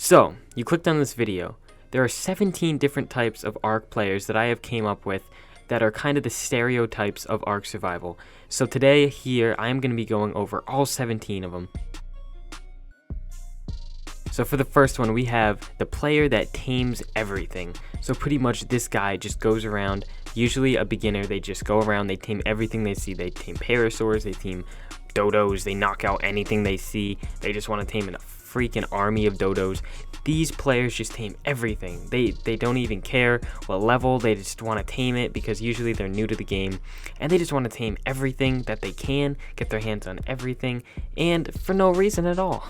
So, you clicked on this video. There are 17 different types of Ark players that I have came up with that are kind of the stereotypes of Ark survival. So today here, I am going to be going over all 17 of them. So for the first one, we have the player that tames everything. So pretty much this guy just goes around, usually a beginner, they just go around, they tame everything they see. They tame parasaurs, they tame dodos, they knock out anything they see. They just want to tame a freaking army of dodos. These players just tame everything. They don't even care what level, they just want to tame it because usually they're new to the game and they just want to tame everything that they can, get their hands on everything, and for no reason at all.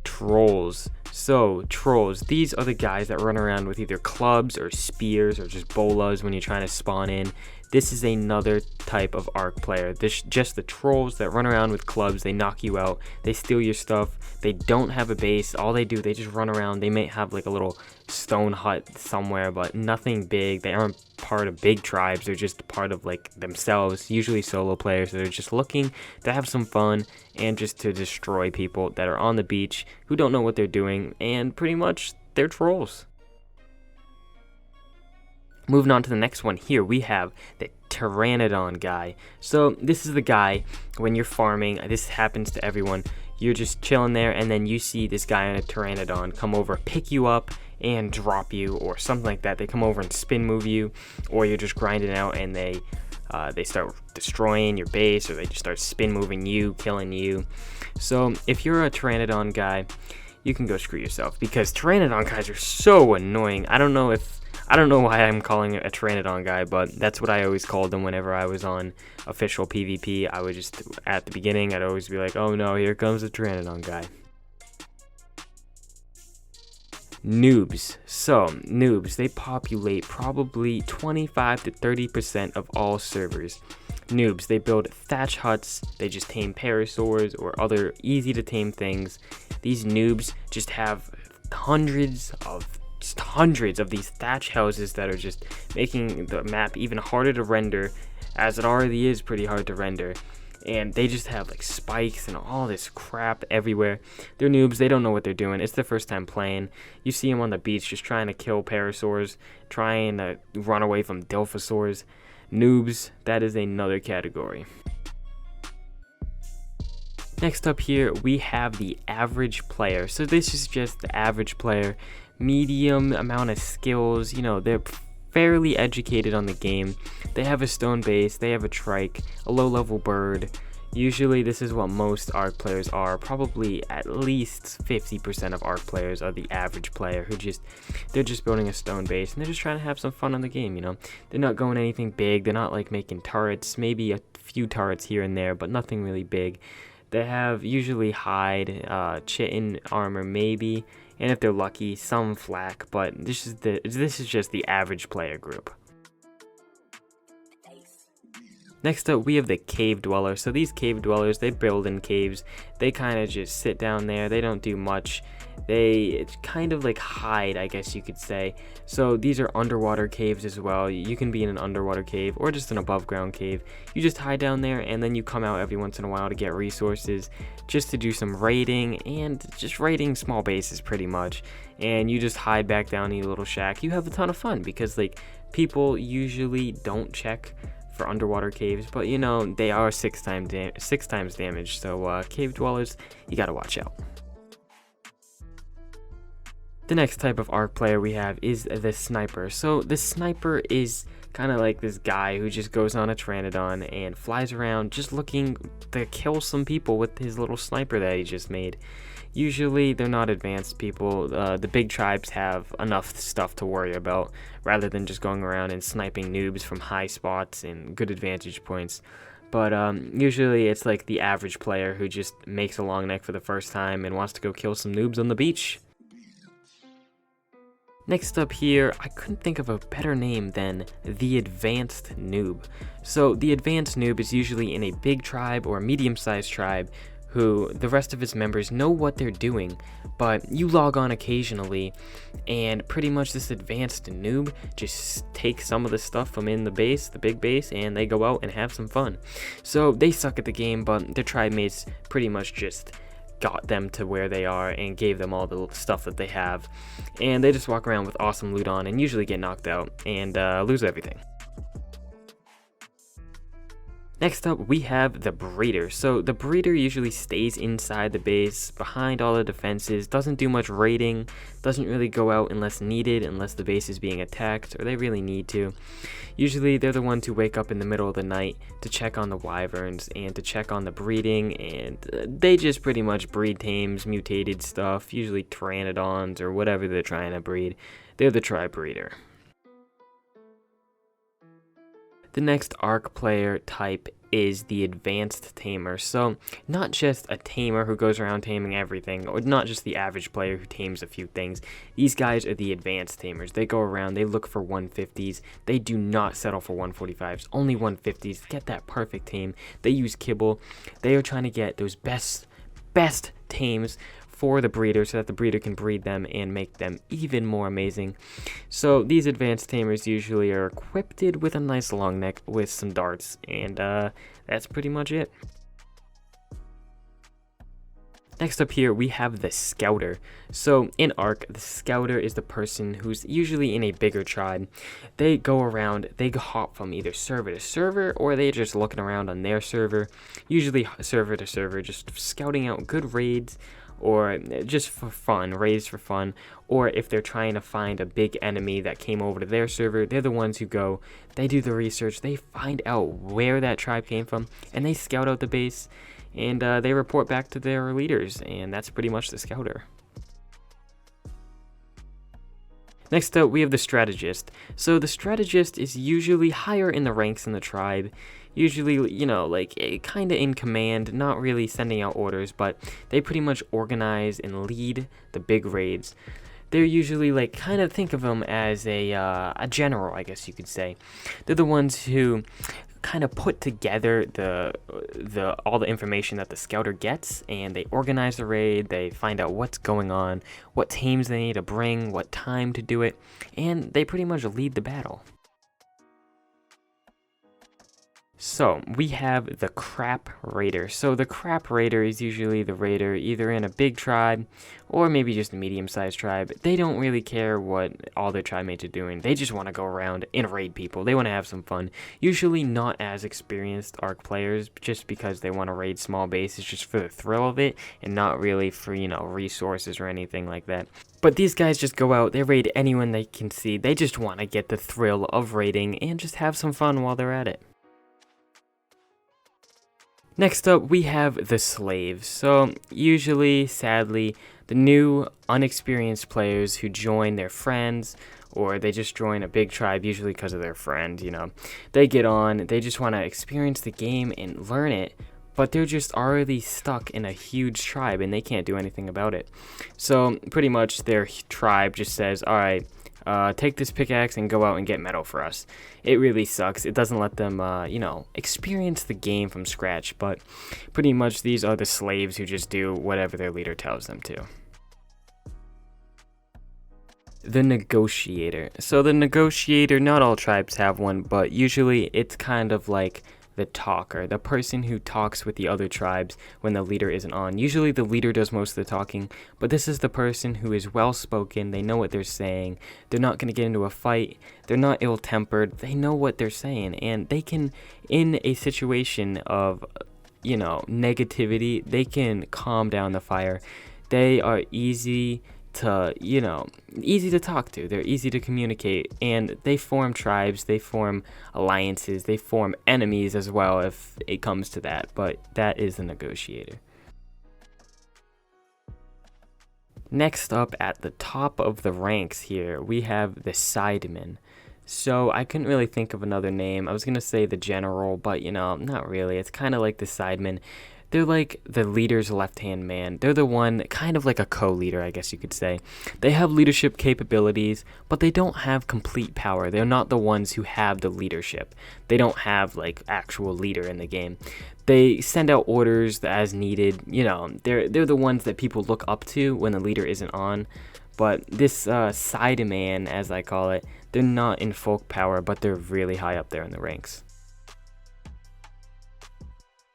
Trolls. So, trolls, these are the guys that run around with either clubs or spears or just bolas when you're trying to spawn in. This is another type of Ark player. This just the trolls that run around with clubs. They knock you out, they steal your stuff, they don't have a base. All they do, they just run around. They may have like a little stone hut somewhere, but nothing big. They aren't part of big tribes, they're just part of like themselves, usually solo players that are just looking to have some fun and just to destroy people that are on the beach who don't know what they're doing, and pretty much they're trolls. Moving on to the next one here, we have the Pteranodon guy. So this is the guy when you're farming, this happens to everyone, you're just chilling there and then you see this guy on a Pteranodon come over, pick you up and drop you or something like that. They come over and spin move you, or you're just grinding out and they start destroying your base, or they just start spin moving you, killing you. So if you're a Pteranodon guy, you can go screw yourself because Pteranodon guys are so annoying. I don't know why I'm calling it a Pteranodon guy, but that's what I always called them whenever I was on official PvP. I would just, at the beginning, I'd always be like, oh no, here comes the Pteranodon guy. Noobs. So, noobs, they populate probably 25 to 30% of all servers. Noobs, they build thatch huts, they just tame parasaurs or other easy to tame things. These noobs just have hundreds of these thatch houses that are just making the map even harder to render, as it already is pretty hard to render. And they just have like spikes and all this crap everywhere. They're noobs, they don't know what they're doing. It's their first time playing. You see them on the beach just trying to kill parasaurs, trying to run away from dilphosaurs. Noobs, that is another category. Next up here, we have the average player. So this is just the average player, medium amount of skills, you know, they're fairly educated on the game. They have a stone base, they have a trike, a low level bird. Usually this is what most Ark players are. Probably at least 50% of Ark players are the average player who they're just building a stone base and they're just trying to have some fun on the game, you know. They're not going anything big, they're not like making turrets, maybe a few turrets here and there, but nothing really big. They have usually hide, chitin armor maybe, and if they're lucky, some flak, but this is just the average player group. Next up, we have the cave dweller. So these cave dwellers, they build in caves. They kind of just sit down there. They don't do much. It's kind of like hide, I guess you could say. So these are underwater caves as well. You can be in an underwater cave or just an above ground cave. You just hide down there and then you come out every once in a while to get resources, just to do some raiding and just raiding small bases pretty much. And you just hide back down in your little shack. You have a ton of fun because like people usually don't check for underwater caves, but you know they are six times damage. So cave dwellers, you gotta watch out. The next type of Ark player we have is the sniper. So the sniper is kind of like this guy who just goes on a Pteranodon and flies around just looking to kill some people with his little sniper that he just made. Usually they're not advanced people. The big tribes have enough stuff to worry about rather than just going around and sniping noobs from high spots and good advantage points. But usually it's like the average player who just makes a long neck for the first time and wants to go kill some noobs on the beach. Next up here, I couldn't think of a better name than the Advanced Noob. So the Advanced Noob is usually in a big tribe or a medium-sized tribe who the rest of its members know what they're doing, but you log on occasionally and pretty much this Advanced Noob just takes some of the stuff from in the base, the big base, and they go out and have some fun. So they suck at the game, but their tribe mates pretty much just got them to where they are and gave them all the stuff that they have, and they just walk around with awesome loot on and usually get knocked out and lose everything. Next up, we have the breeder. So the breeder usually stays inside the base, behind all the defenses, doesn't do much raiding, doesn't really go out unless needed, unless the base is being attacked or they really need to. Usually they're the ones who wake up in the middle of the night to check on the wyverns and to check on the breeding, and they just pretty much breed tames, mutated stuff, usually Pteranodons or whatever they're trying to breed. They're the tribe breeder. The next arc player type is the advanced tamer. So not just a tamer who goes around taming everything, or not just the average player who tames a few things. These guys are the advanced tamers. They go around, they look for 150s. They do not settle for 145s, only 150s. Get that perfect tame. They use kibble. They are trying to get those best tames for the breeder so that the breeder can breed them and make them even more amazing. So these advanced tamers usually are equipped with a nice long neck with some darts, and that's pretty much it. Next up here, we have the scouter. So in Ark, the scouter is the person who's usually in a bigger tribe. They go around, they hop from either server to server, or they're just looking around on their server, usually server to server, just scouting out good raids, or just for fun, raids for fun, or if they're trying to find a big enemy that came over to their server, they're the ones who go, they do the research, they find out where that tribe came from, and they scout out the base, and they report back to their leaders, and that's pretty much the scouter. Next up, we have the strategist. So the strategist is usually higher in the ranks in the tribe, usually, you know, like kind of in command, not really sending out orders, but they pretty much organize and lead the big raids. They're usually like, kind of think of them as a general, I guess you could say. They're the ones who kind of put together all the information that the scouter gets, and they organize the raid, they find out what's going on, what teams they need to bring, what time to do it, and they pretty much lead the battle. So we have the crap raider. So the crap raider is usually the raider either in a big tribe or maybe just a medium-sized tribe. They don't really care what all their tribe mates are doing. They just want to go around and raid people. They want to have some fun. Usually not as experienced Ark players, just because they want to raid small bases just for the thrill of it and not really for, you know, resources or anything like that. But these guys just go out, they raid anyone they can see. They just want to get the thrill of raiding and just have some fun while they're at it. Next up, we have the slaves. So usually, sadly, the new unexperienced players who join their friends, or they just join a big tribe, usually because of their friend, you know, they get on, they just want to experience the game and learn it, but they're just already stuck in a huge tribe and they can't do anything about it. So pretty much their tribe just says, all right, take this pickaxe and go out and get metal for us. It really sucks. It doesn't let them, you know, experience the game from scratch, but pretty much these are the slaves who just do whatever their leader tells them to. The Negotiator. So the Negotiator, not all tribes have one, but usually it's kind of like the talker, the person who talks with the other tribes when the leader isn't on. Usually the leader does most of the talking, but this is the person who is well spoken, they know what they're saying, they're not going to get into a fight, they're not ill-tempered, they know what they're saying, and they can, in a situation of, you know, negativity, they can calm down the fire. They are easy to, you know, easy to talk to, they're easy to communicate, and they form tribes, they form alliances, they form enemies as well if it comes to that, but that is the Negotiator. Next up at the top of the ranks here, we have the Seidman. So I couldn't really think of another name. I was going to say the General, but you know, not really. It's kind of like the Seidman. They're like the leader's left-hand man. They're the one, kind of like a co-leader, I guess you could say. They have leadership capabilities, but they don't have complete power. They're not the ones who have the leadership. They don't have, like, actual leader in the game. They send out orders as needed. You know, they're the ones that people look up to when the leader isn't on. But this Sideman, as I call it, they're not in folk power, but they're really high up there in the ranks.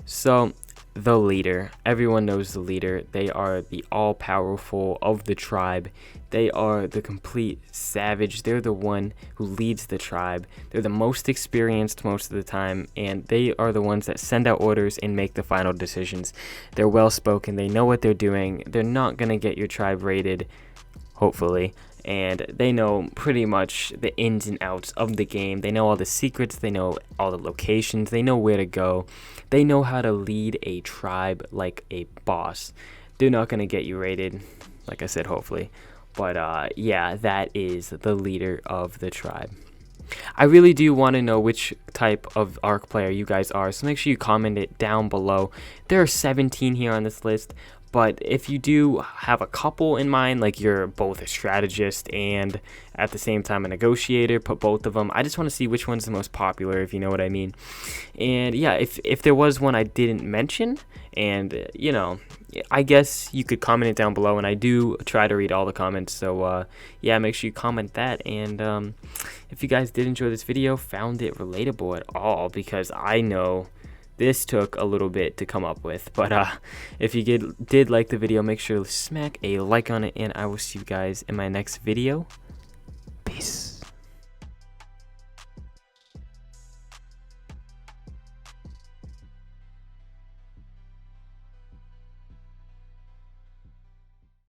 So the leader. Everyone knows the leader. They are the all-powerful of the tribe. They are the complete savage. They're the one who leads the tribe. They're the most experienced most of the time, and they are the ones that send out orders and make the final decisions. They're well-spoken. They know what they're doing. They're not going to get your tribe raided, hopefully, and they know pretty much the ins and outs of the game. They know all the secrets. They know all the locations. They know where to go. They know how to lead a tribe like a boss. They're not going to get you raided, like I said, hopefully. But yeah, that is the leader of the tribe. I really do want to know which type of ARC player you guys are, so make sure you comment it down below. There are 17 here on this list, but if you do have a couple in mind, like you're both a strategist and at the same time a negotiator, put both of them. I just want to see which one's the most popular, if you know what I mean. And yeah, if there was one I didn't mention, and you know, I guess you could comment it down below, and I do try to read all the comments, so yeah, make sure you comment that. And if you guys did enjoy this video, found it relatable at all, because I know this took a little bit to come up with, but if you did like the video, make sure to smack a like on it, and I will see you guys in my next video. Peace.